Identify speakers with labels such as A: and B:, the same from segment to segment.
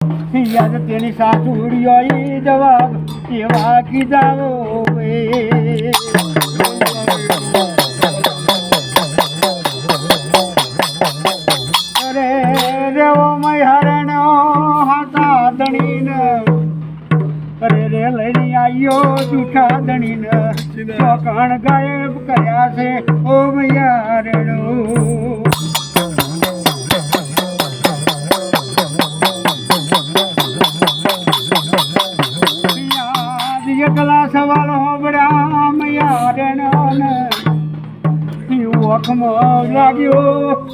A: યાદ તેની સાસુડીઓ જવાબ કેવા કીધાવો અરે રેવો મય હરણો હાથા ધણીને અરે રે લઈને આવ્યો જૂઠા ધણીને ચોકણ ગાયબ કર્યા છે ઓ મૈયા રેણો એકલા સવાલ હોબળ્યા મૈયા રેણો ઓખમાં લાગ્યો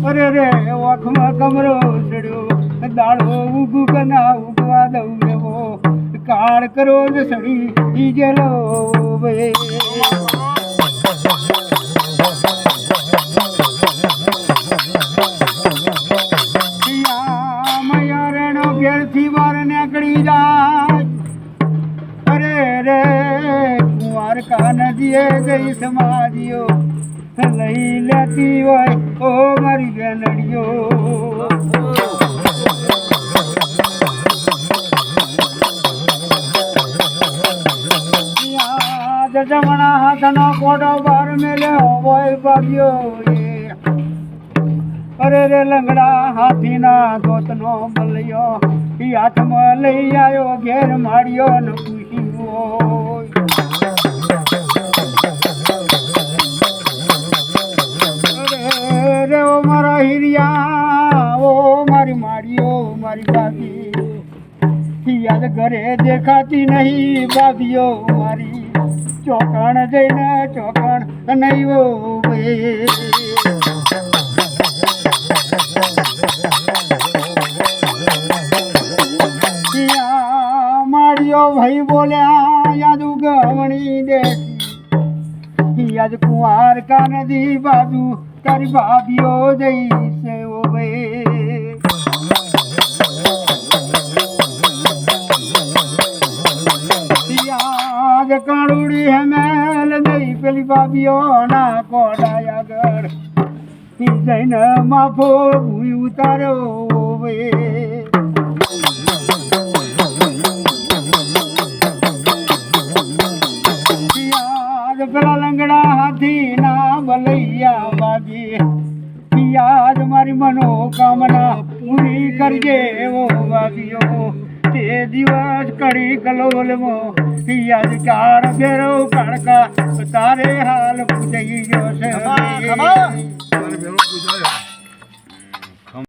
A: અરે રે ઓખમાં કમરો ચડ્યો દાડો ઉગું કના ઉગવા દઉં એવો કાળ કરો ને સડી ઈ ગેલો મૈયા રેણો ઘેરથી વાર નીકળી જાય અરે રે કુંવારકા નદીએ જઈ સમાધિઓ લઈ લેતી હોય ઓ મારી બેનડીઓ જમણા હાથનો કોડો બાર મેલ્યો હોય ભાગ્યો અરે રે લંગડા હાથીના દોતનો બલ્યો ઈ હાથમાં લઈ આવ્યો ઘેર માળ્યો ને પૂછ્યું રે ઓ મારા હિરિયા ઓ મારી માળીઓ મારી બાકી યાદ ઘરે દેખાતી નહીં બાબીઓ મારી ચોકણ જઈને ચોકણ નહીં ઓ માળીઓ ભાઈ બોલ્યા યાદ ઉગવણી દેશી યાદ કુંવારકા નદી બાજુ તારી ભાભીઓ જઈશે ઓ ભાઈ યાદ કાળુડી હેમેલ નહીં પેલી ભાભીઓ ના કોડાયા ગર જઈને માફો ભૂઈ ઉતાર્યો ઓ ભાઈ પેલા લંગડા હાથી ના બલૈયા બાજી યાદ મારી મનોકામના પૂરી કરજે ઓ બાબીઓ તે દિવસ કડી કલોલમો યાદ ચાર ફેરો કાળકા તારે હાલ પૂજાઈ ગયો છે